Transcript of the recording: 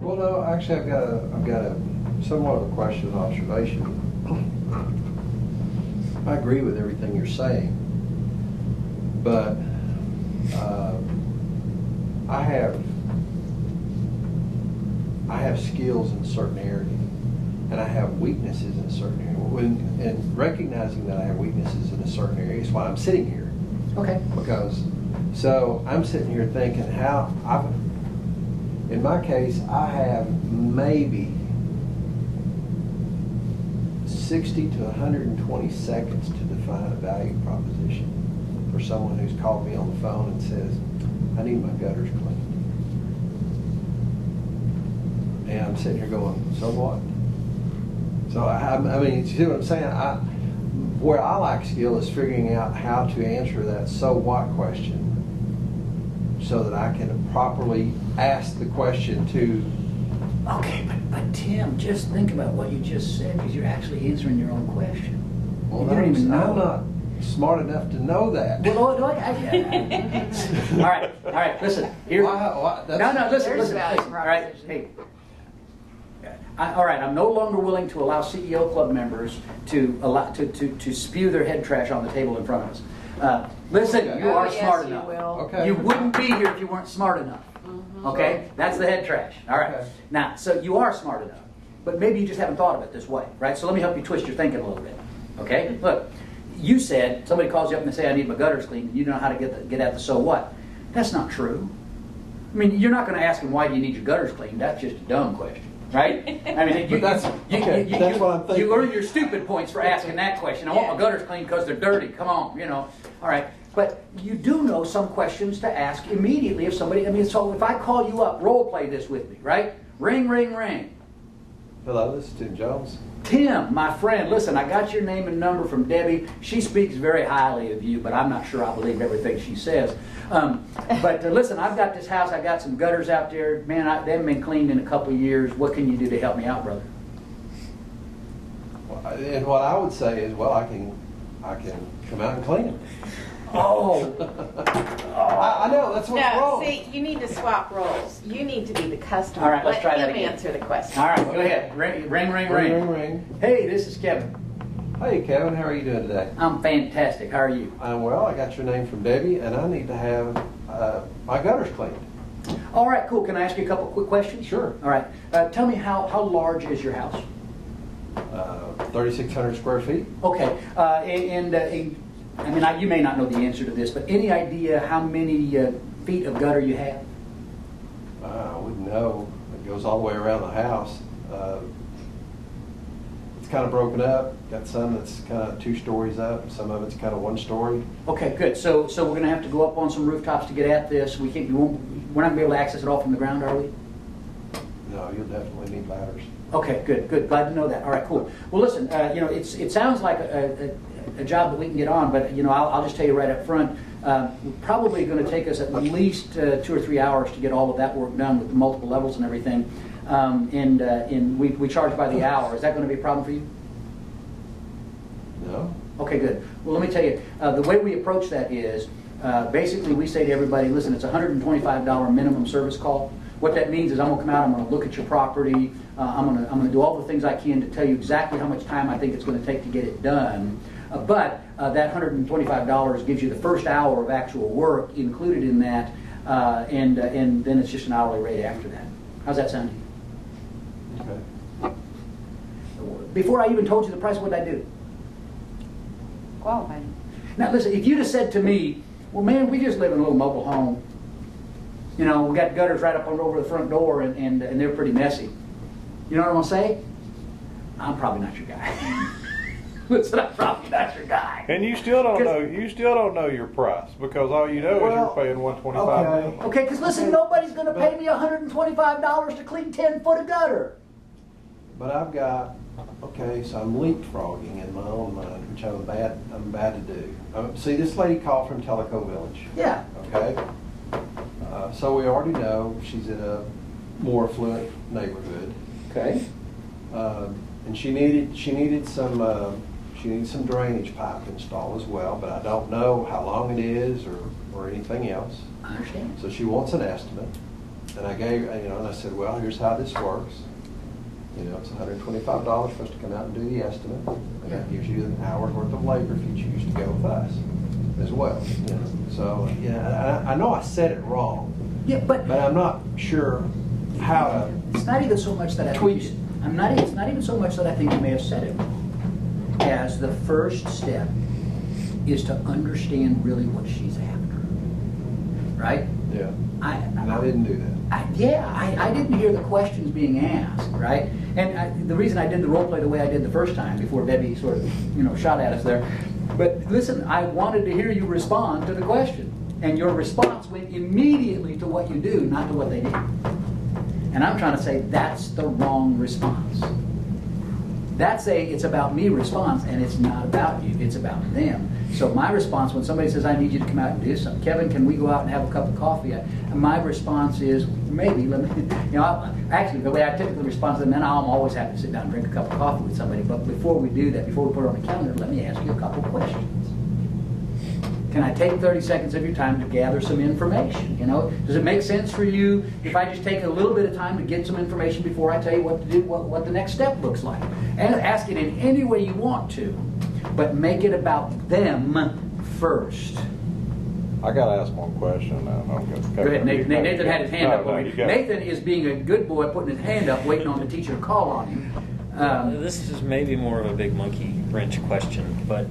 Well, no, actually, I've got a somewhat of a question and observation. I agree with everything you're saying, but I have skills in certain areas, and I have weaknesses in a certain area. And recognizing that I have weaknesses in a certain area is why I'm sitting here. Okay. Because, so I'm sitting here thinking in my case, I have maybe 60 to 120 seconds to define a value proposition for someone who's called me on the phone and says, I need my gutters cleaned. And I'm sitting here going, so what? So, I mean, you see what I'm saying? Where I lack skill is figuring out how to answer that so what question so that I can properly ask the question to... Okay, but Tim, just think about what you just said, because you're actually answering your own question. Well, you don't even know. I'm not smart enough to know that. Well, all right, listen. Here. Why, no, listen. There's value All right, hey. All right, I'm no longer willing to allow CEO Club members to spew their head trash on the table in front of us. Listen, Okay. you are yes, smart you enough. will. Okay. You wouldn't be here if you weren't smart enough. Okay? That's the head trash. All right. Okay. Now, so you are smart enough, but maybe you just haven't thought of it this way, right? So let me help you twist your thinking a little bit. Okay? Look, you said somebody calls you up and they say, I need my gutters cleaned, and you don't know how to get at the so what. That's not true. I mean, you're not going to ask them, why do you need your gutters cleaned? That's just a dumb question. Right? I mean, that's what I'm thinking. You earn your stupid points for asking that question. I want my gutters cleaned because they're dirty. Come on, you know. All right. But you do know some questions to ask immediately if somebody, I mean, so if I call you up, role play this with me, right? Ring, ring, ring. Hello, this is Tim Jones. Tim, my friend, listen, I got your name and number from Debbie. She speaks very highly of you, but I'm not sure I believe everything she says. But listen, I've got this house, I got some gutters out there. Man, they haven't been cleaned in a couple of years. What can you do to help me out, brother? Well, and what I would say is, well, I can come out and clean them. Oh. I know, that's what's No, wrong. see, you need to swap roles. You need to be the customer. All right, let's try that Let him again. answer the question. All right, go ahead. Ring, ring, ring, Ring, ring. ring, ring. Hey, this is Kevin. Hey, Kevin, how are you doing today? I'm fantastic. How are you? I'm well. I got your name from Debbie, and I need to have my gutters cleaned. All right, cool. Can I ask you a couple quick questions? Sure. All right. Tell me how large is your house? 3,600 square feet. Okay. I mean, you may not know the answer to this, but any idea how many feet of gutter you have? I wouldn't know. It goes all the way around the house. It's kind of broken up. Got some that's kind of 2 stories up. Some of it's kind of 1 story. Okay, good. So we're going to have to go up on some rooftops to get at this. We're not going to be able to access it all from the ground, are we? No, you'll definitely need ladders. Okay, good. Glad to know that. All right, cool. Well, listen, it sounds like a job that we can get on, but I'll just tell you right up front, we're probably going to take us at least 2 or 3 hours to get all of that work done with the multiple levels and everything. And we charge by the hour. Is that going to be a problem for you? No? Okay, good. Well, let me tell you, the way we approach that is, basically we say to everybody, listen, it's a $125 minimum service call. What that means is I'm going to come out, I'm going to look at your property, I'm going to do all the things I can to tell you exactly how much time I think it's going to take to get it done. But that $125 gives you the first hour of actual work included in that, and then it's just an hourly rate after that. How's that sound to you? Okay. Before I even told you the price, what did I do? Qualified. Now listen, if you'd have said to me, well man, we just live in a little mobile home. We got gutters right up over the front door and they're pretty messy. You know what I'm going to say? I'm probably not your guy. Listen, I'm probably not your guy. And you still don't know. You still don't know your price because all you know is you're paying $125. Okay, because listen, nobody's going to pay me $125 to clean 10 foot of gutter. But I've got, so I'm leapfrogging in my own mind, which I'm bad to do. See, this lady called from Tellico Village. Yeah. Okay. So we already know she's in a more affluent neighborhood. Okay. And she needed some drainage pipe installed as well, but I don't know how long it is or anything else. I understand. So she wants an estimate. And I gave, and I said, well, here's how this works. It's $125 for us to come out and do the estimate, and that gives you an hour's worth of labor if you choose to go with us as well. So, I know I said it wrong, Yeah, but I'm not sure how to. it's not even so much that I Tweak think it. it's not even so much that I think you may have said it as the first step is to understand really what she's after, right? Yeah. And I I didn't do that. I didn't hear the questions being asked, right? And the reason I did the role play the way I did the first time, before Debbie sort of, shot at us there. But listen, I wanted to hear you respond to the question. And your response went immediately to what you do, not to what they do. And I'm trying to say that's the wrong response. That's it's about me response, and it's not about you, it's about them. So my response when somebody says, I need you to come out and do something, Kevin, can we go out and have a cup of coffee? And my response is, maybe, let me, actually the way I typically respond to them, then I'm always happy to sit down and drink a cup of coffee with somebody. But before we do that, before we put it on the calendar, let me ask you a couple questions. Can I take 30 seconds of your time to gather some information? Does it make sense for you if I just take a little bit of time to get some information before I tell you what to do, what the next step looks like? And ask it in any way you want to, but make it about them first. I got to ask one question now. Go ahead, Nathan. Nathan had his hand up. No, you go. Nathan is being a good boy, putting his hand up, waiting on the teacher to call on him. This is maybe more of a big monkey wrench question, but